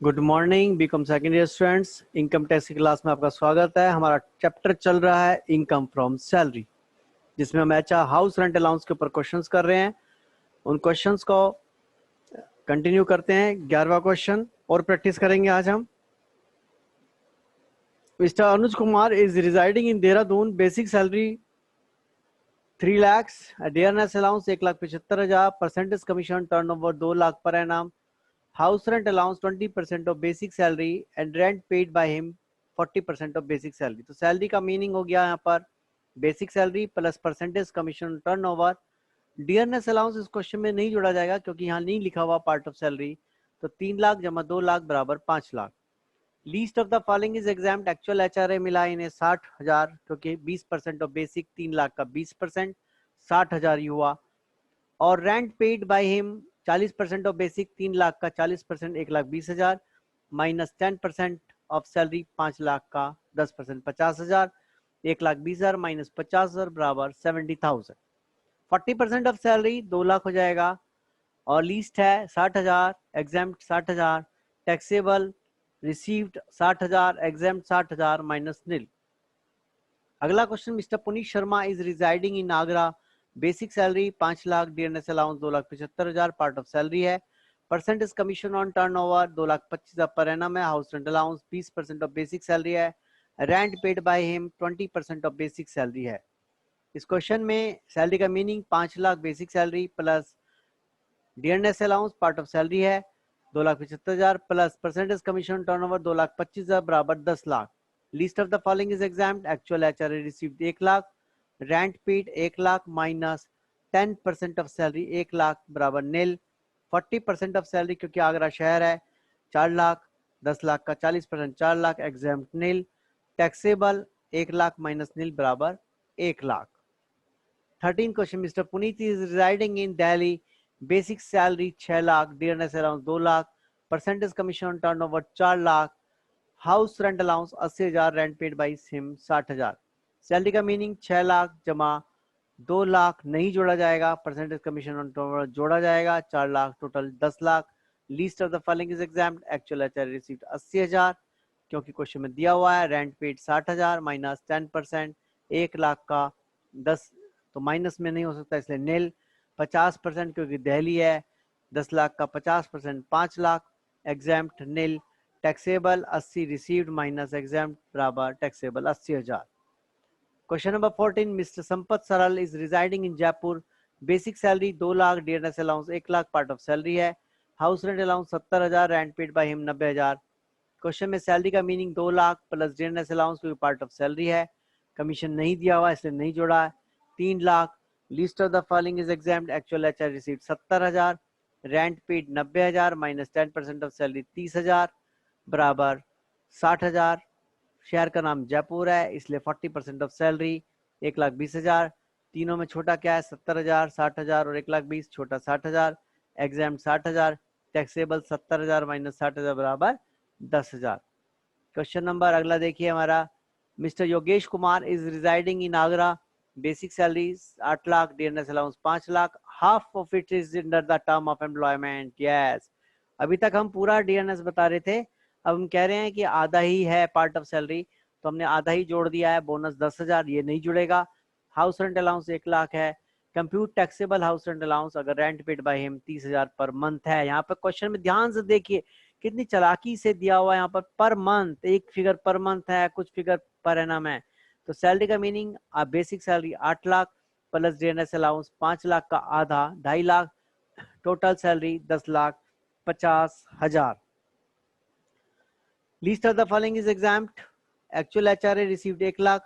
Good morning BCom second year students. Income tax की class में आपका स्वागत है। हमारा चैप्टर चल रहा है इनकम फ्रॉम सैलरी, जिसमें हम हाउस रेंट अलाउंस के ऊपर क्वेश्चंस कर रहे हैं। उन क्वेश्चंस को कंटिन्यू करते हैं। 11वां क्वेश्चन और प्रैक्टिस करेंगे आज हम। Mister Anuj Kumar is residing in Dehradun. Basic salary 3 lakh, dearness allowance 1,75,000, percentage commission turnover 2 lakh per annum, house rent allowance 20% of basic salary and rent paid by him 40% of basic salary। तो salary का meaning हो गया यहाँ पर basic salary plus percentage commission turnover. Dearness allowance इस question में नहीं जोड़ा जाएगा क्योंकि यहाँ नहीं लिखा हुआ पार्ट ऑफ सैलरी। तो 3 लाख जमा 2 लाख बराबर 5 lakh. Least of the following is examined. Actual HRA मिला इन्हें 60,000 क्योंकि 20% ऑफ बेसिक 3 लाख का 20% 60,000 ही हुआ। और rent paid by him 40% of basic 3 lakh का 40% 1,20,000 माइनस 10% ऑफ सैलरी 5 लाख का 10% 50,000 1,20,000 माइनस 50,000 बराबर 70,000। 40% ऑफ सैलरी 2 लाख हो जाएगा और लीस्ट है 60,000, exempt 60,000, taxable received 60,000, exempt 60,000 minus nil. अगला question, mister Puneet Sharma is residing in Agra. Basic salary 5 lakh, dearness allowance 2,75,000 part of salary है। Percentage commission on turnover 2,25,000 per annum है। House rent allowance 20% of basic salary है। Rent paid by him 20% of basic salary है। इस question में salary का meaning 5 lakh basic salary plus dearness allowance part of salary है 2,75,000 plus percentage commission turnover 2,25,000 बराबर 10 lakh. List of the following is examined. Actual HRA received 1 lakh, rent paid 1 lakh minus 10% of salary 1 lakh बराबर नील। 40% of salary क्योंकि आगरा शहर है 4 लाख, 10 लाख का 40% 4 lakh, exempt nil. Taxable 1 lakh minus नील बराबर 1 lakh. 13 question, mister Puneet is residing in Delhi. Basic salary 6 lakh, dearness allowance 2 lakh, percentage commission turnover 4 lakh, house rent allowance 80,000, rent paid by him 60,000। Salary का meaning 6 lakh जमा 2 लाख नहीं जोड़ा जाएगा, परसेंटेज कमीशन ऑन टर्नओवर जोड़ा जाएगा 4 lakh, total 10 lakh. Least of the following is examined. Actual HRA received 80,000 क्योंकि question में दिया हुआ है। रेंट पेड 60,000 माइनस 10% 1 लाख का 10 तो माइनस में नहीं हो सकता इसलिए नील। 50% क्योंकि दिल्ली है 10 लाख का 50% 5 lakh, exempt nil. Taxable 80 received minus exempt बराबर taxable 80,000। Question number 14, mister Sampat Saral is residing in Jaipur. Basic salary 2 lakh, dearness allowance 1 lakh part of salary है। House rent allowance 70,000, rent paid by him 90,000। Question में सैलरी का meaning 2 lakh plus dearness allowance क्योंकि part of salary है, commission नहीं दिया हुआ इसलिए नहीं जोड़ा है 3 lakh. List of the following is examined. Actual HRA received 70,000, rent paid 90,000 minus 10% of salary 30,000 बराबर 60,000। शहर का नाम जयपुर है इसलिए 40% ऑफ सैलरी 1,20,000। तीनों में छोटा क्या है 70,000, 60,000 और 1,20,000, छोटा 60,000, एग्जाम 60,000, टैक्सेबल 70,000 माइनस 60,000 बराबर 10,000। क्वेश्चन नंबर अगला देखिए हमारा, mister Yogesh Kumar is residing in Agra. Basic salary 8 lakh, dearness allowance 5 lakh, half of it is under the term of employment. Yes, अभी तक हम पूरा डियरनेस बता रहे थे, अब हम कह रहे हैं कि आधा ही है पार्ट ऑफ सैलरी तो हमने आधा ही जोड़ दिया है। बोनस 10,000 ये नहीं जुड़ेगा। हाउस रेंट अलाउंस 1 लाख है। Compute taxable house rent allowance अगर rent paid by him 30,000 per month है। यहाँ पर क्वेश्चन में ध्यान से देखिए कितनी चालाकी से दिया हुआ है। यहाँ पर मंथ एक फिगर पर मंथ है, कुछ फिगर पर एनम है। तो सैलरी का meaning basic salary 8 lakh plus dearness allowance 5 lakh का आधा 2.5 lakh, total salary 10,50,000। List of the following is exempt. Actual HRA received 1 lakh,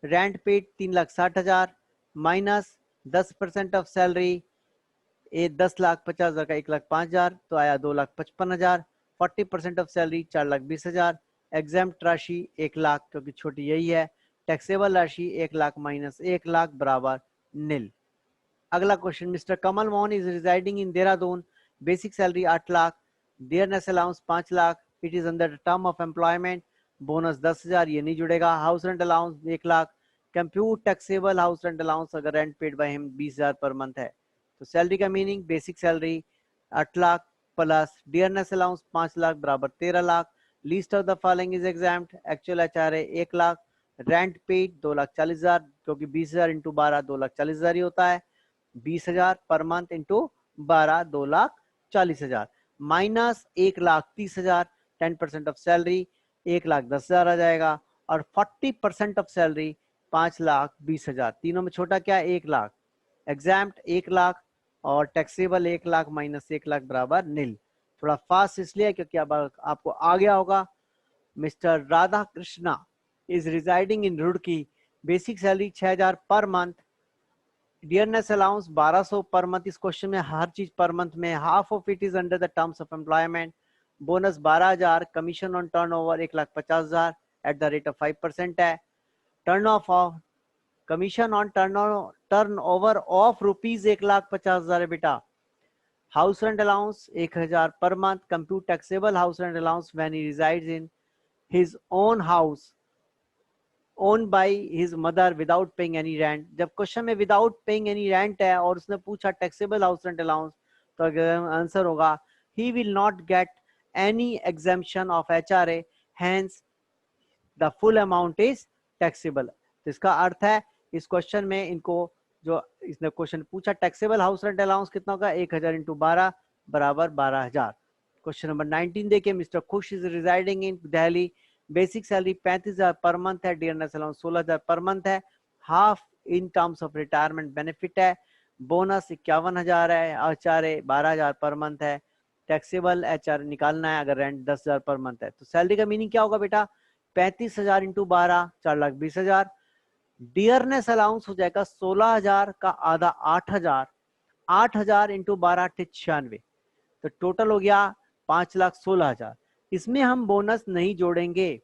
rent paid 3,60,000 minus 10% of salary 10,50,000 का 1,05,000 तो आया 2,55,000। 40% ऑफ सैलरी 4,20,000, एग्जाम्प्ट राशि 1 लाख क्योंकि छोटी यही है। टैक्सेबल राशि 1 लाख माइनस 1 लाख बराबर नील। अगला question, mister Kamal Mohan is residing in Dehradun. Basic salary 8 lakh, dearness allowance 5 lakh, it is under the term of employment. Bonus 10,000 ये नहीं जुड़ेगा। House rent allowance 1 lakh. Compute taxable house rent allowance अगर rent paid by him 20,000 per month है। तो salary का meaning basic salary 8 lakh plus dearness allowance 5 lakh बराबर 13 lakh, least of the following is examined, actual HRA 1 lakh, rent paid 2,40,000 क्योंकि 20,000 into 12 2,40,000 ही होता है, 20,000 per month into 12 2,40,000 minus 1,30,000 10% of salary 1,10,000 आ जाएगा, और 40% ऑफ सैलरी 5,20,000, तीनों में छोटा क्या 1 लाख, एग्जाम्प्ट 1 लाख और टैक्सेबल 1 लाख माइनस 1 लाख बराबर नील। थोड़ा फास्ट इसलिए क्योंकि अब आपको आ गया होगा। Mister Radha Krishna is residing in Roorkee, basic salary 6,000 per month, dearness allowance 1,200 per month, इस क्वेश्चन में हर चीज पर मंथ में, half of it is under the terms of employment, bonus 12,000, commission on turnover 1,50,000 at the rate of 5% है, turn off commission on turnover of rupees 1,50,000 है बेटा, house rent allowance 1,000 per month, compute taxable house rent allowance when he resides in his own house own by his mother without paying any rent. जब question में without paying any rent है और उसने पूछा taxable house rent allowance, तो answer होगा he will not get any exemption of HRA, hence the full amount is taxable. तो इसका अर्थ है इस क्वेश्चन में इनको जो इसने क्वेश्चन पूछा टैक्सेबल हाउस रेंट अलाउंस कितना होगा 1,000 इंटू 12 बराबर 12,000। क्वेश्चन नंबर 19 देखिए, मिस्टर खुश is residing in Delhi, basic salary 35,000 पर मंथ है, डियरनेस अलाउंस 16,000 पर मंथ है, half in terms of retirement benefit है, बोनस 51,000 है, एचआरए 12,000 पर मंथ है, टैक्सेबल एचआर निकालना है अगर रेंट 10,000 पर मंथ है। तो सैलरी का मीनिंग क्या होगा बेटा 35,000 इंटू 12 4,20,000, डियरनेस अलाउंस हो जाएगा 16,000 का आधा 8,000, 8,000 इंटू 12 96, तो टोटल हो गया 5,16,000। इसमें हम बोनस नहीं जोड़ेंगे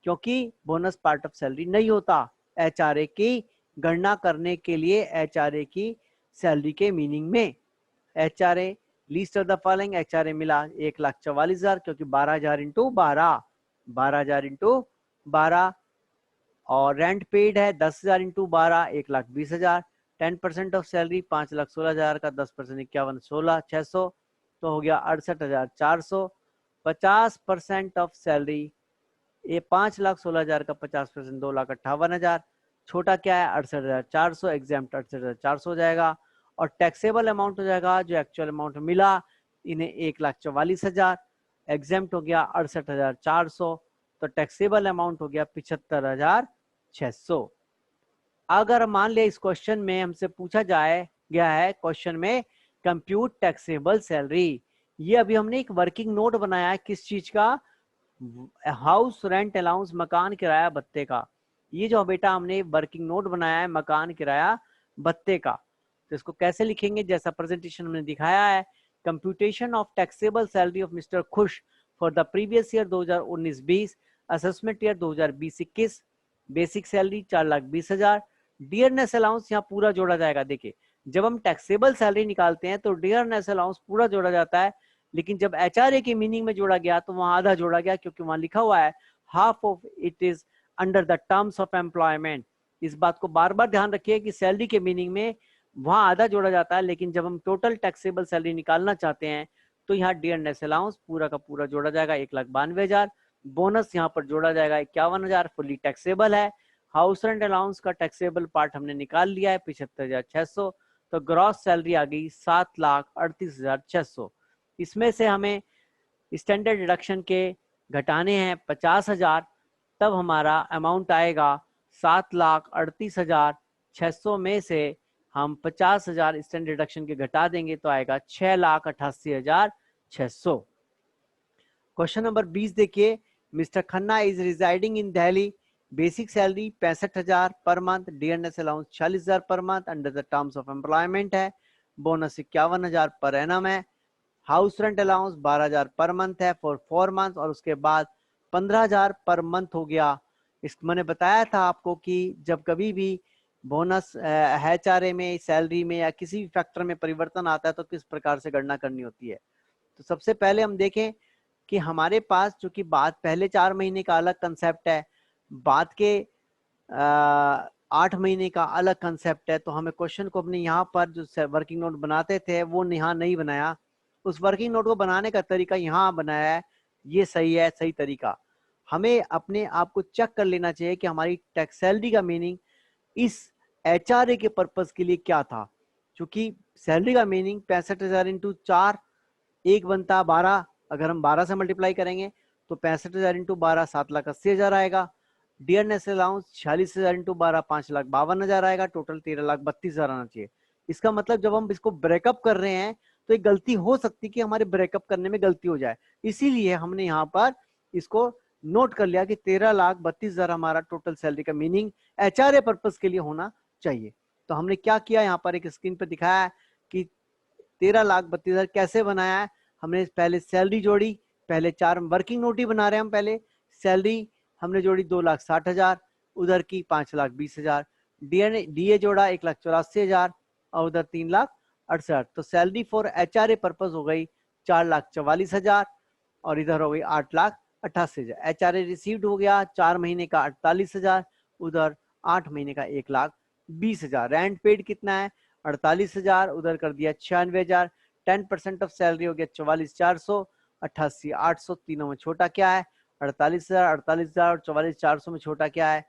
क्योंकि बोनस पार्ट ऑफ सैलरी नहीं होता। एचआरए की गणना करने के लिए एचआरए की सैलरी के मीनिंग में HRA least of the following, HRA मिला 1,44,000 क्योंकि 12,000 इंटू 12 12,000 इंटू 12, और रेंट पेड है 10,000 इंटू 12 1,20,000, 10% ऑफ सैलरी 5,16,000 का 10% 51 16,600 तो हो गया 68,400, 50% ऑफ सैलरी ये 5,16,000 का 50% 2,58,000, छोटा क्या है 68,400, एग्जाम्प्ट 68,400 हो जाएगा, और टैक्सेबल अमाउंट हो जाएगा जो एक्चुअल अमाउंट मिला इन्हें 1,44,000, एग्जाम्प्ट हो गया 68,400, तो टैक्सेबल अमाउंट हो गया 75,600। अगर मान लिया इस क्वेश्चन में हमसे पूछा जाए गया है क्वेश्चन में कंप्यूट टैक्सेबल सैलरी, ये अभी हमने एक वर्किंग नोट बनाया है किस चीज का, हाउस रेंट अलाउंस मकान किराया भत्ते का। ये जो बेटा हमने वर्किंग नोट बनाया है मकान किराया भत्ते का, तो इसको कैसे लिखेंगे जैसा प्रेजेंटेशन हमने दिखाया है, computation of taxable salary of mister Khush for the previous year 2019-20, assessment year 2020-21, basic salary 4,20,000, dearness allowance यहाँ पूरा जोड़ा जाएगा। देखिए जब हम टैक्सेबल सैलरी निकालते हैं तो डियरनेस अलाउंस पूरा जोड़ा जाता है, लेकिन जब एचआरए के मीनिंग में जोड़ा गया तो वहां आधा जोड़ा गया क्योंकि वहां लिखा हुआ है half of it is under the terms of employment. इस बात को बार बार ध्यान रखिए कि सैलरी के मीनिंग में वहां आधा जोड़ा जाता है, लेकिन जब हम टोटल टैक्सेबल सैलरी निकालना चाहते हैं तो यहाँ डियरनेस अलाउंस पूरा का पूरा जोड़ा जाएगा 1,92,000, बोनस यहाँ पर जोड़ा जाएगा 51,000 फुली टैक्सेबल है, हाउस रेंट अलाउंस का टैक्सेबल पार्ट हमने निकाल लिया है 75,600, तो ग्रॉस सैलरी आ गई 7,38,600। इसमें से हमें स्टैंडर्ड डिडक्शन के घटाने हैं 50,000, तब हमारा अमाउंट आएगा 7,38,600 में से हम 50,000 स्टैंडर्ड डिडक्शन के घटा देंगे तो आएगा 6,88,600। क्वेश्चन नंबर 20 देखिए, mister Khanna is residing in Delhi, basic salary 65,000 per month, dearness allowance 40,000 per month under the terms of employment है, बोनस 51,000 पर एनम है, हाउस रेंट अलाउंस 12,000 पर मंथ है फॉर 4 मंथ, और उसके बाद 15,000 पर मंथ हो गया। इस मैंने बताया था आपको कि जब कभी भी बोनस एचआरए में सैलरी में या किसी भी फैक्टर में परिवर्तन आता है तो किस प्रकार से गणना करनी होती है। तो सबसे पहले हम देखें कि हमारे पास चूंकि बाद पहले 4 महीने का अलग कंसेप्ट है, बाद के 8 महीने का अलग कंसेप्ट है, तो हमें क्वेश्चन को अपने यहाँ पर जो वर्किंग नोट बनाते थे वो यहाँ नहीं बनाया, उस वर्किंग नोट को बनाने का तरीका यहाँ बनाया है, ये सही है, सही तरीका। हमें अपने आप को चेक कर लेना चाहिए कि हमारी टैक्स सैलरी का मीनिंग इस एचआरए के पर्पस के लिए क्या था। क्योंकि सैलरी का मीनिंग 65,000 इंटू 4, 1 बनता 12, अगर हम 12 से मल्टीप्लाई करेंगे तो 65,000 इंटू 12 7,80,000 आएगा। डियरनेस अलाउंस 46,000 इंटू 12 5,52,000 आएगा। टोटल 13,32,000 आना चाहिए। इसका मतलब जब हम इसको ब्रेकअप कर रहे हैं तो एक गलती हो सकती है कि हमारे ब्रेकअप करने में गलती हो जाए, इसीलिए हमने यहाँ पर इसको नोट कर लिया कि 13,32,000 हमारा टोटल सैलरी का मीनिंग एचआरए पर्पस के लिए होना चाहिए। तो हमने क्या किया, यहाँ पर एक स्क्रीन पर दिखाया है कि 13,32,000 कैसे बनाया है। हमने पहले सैलरी जोड़ी, पहले 4 वर्किंग नोट ही बना रहे हैं हम। पहले सैलरी हमने जोड़ी 2,60,000, उधर की 5,20,000, डीए जोड़ा 1,84,000 और उधर 3,68,000। तो सैलरी फॉर एचआरए पर्पस हो गई 4,44,000 और इधर हो गई 8,88,000। एचआरए रिसीव्ड हो गया 4 महीने का 48,000, उधर 8 महीने का 1,20,000। रेंट पेड कितना है 48,000, उधर कर दिया 96,000। 10% ऑफ सैलरी हो गया 44,400, 88,800। तीनों में छोटा क्या है 48,000, 48,000 और 44,400 में छोटा क्या है।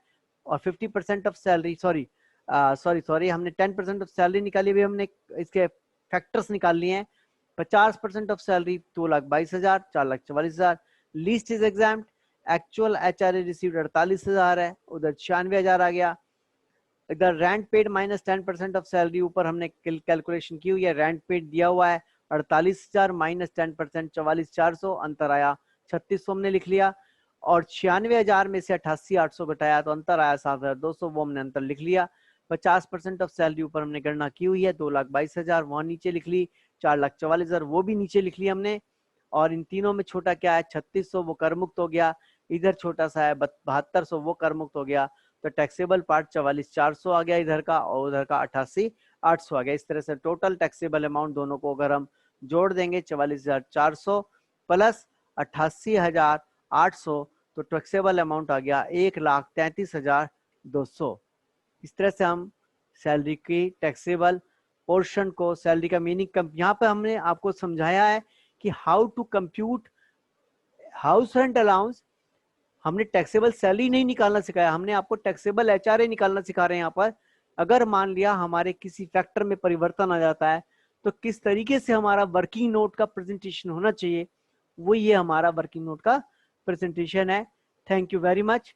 और 50% ऑफ सैलरी, सॉरी हमने 10% ऑफ सैलरी निकाली हुई, हमने इसके फैक्टर्स निकाल लिए हैं। 50% of salary 2,22,000, 4,44,000। Least is examined, actual HRA received 48,000 है, उधर 96,000 आ गया। इधर rent paid minus 10% of salary, ऊपर हमने कैलकुलेशन की हुई है, रेंट पेड दिया हुआ है 48,000 माइनस 10% 44,400, अंतर आया 3,600 हमने लिख लिया। और 96,000 में से 88,800 घटाया तो अंतर आया 7,200, वो हमने अंतर लिख लिया। 50% ऑफ सैलरी ऊपर हमने गणना की हुई है 2,22,000, वहां नीचे लिख ली। 4,44,000 वो भी नीचे लिख लिया हमने। और इन तीनों में छोटा क्या है 3,600, वो कर मुक्त हो गया। इधर छोटा सा है 7,200, वो कर मुक्त हो गया। तो टैक्सेबल पार्ट 44,400 आ गया इधर का, और उधर का 88,800 आ गया। इस तरह से टोटल टैक्सेबल अमाउंट दोनों को अगर हम जोड़ देंगे 44,400 प्लस 88,800 तो टैक्सेबल अमाउंट आ गया 1,33,200। इस तरह से हम सैलरी की टैक्सेबल पोर्शन को, सैलरी का मीनिंग यहाँ पे हमने आपको समझाया है कि how to compute house rent allowance. हमने टैक्सेबल सैलरी नहीं निकालना सिखाया, हमने आपको टैक्सेबल एचआरए निकालना सिखा रहे हैं यहाँ पर। अगर मान लिया हमारे किसी फैक्टर में परिवर्तन आ जाता है तो किस तरीके से हमारा वर्किंग नोट का प्रेजेंटेशन होना चाहिए, वो ये हमारा वर्किंग नोट का प्रेजेंटेशन है। Thank you very much.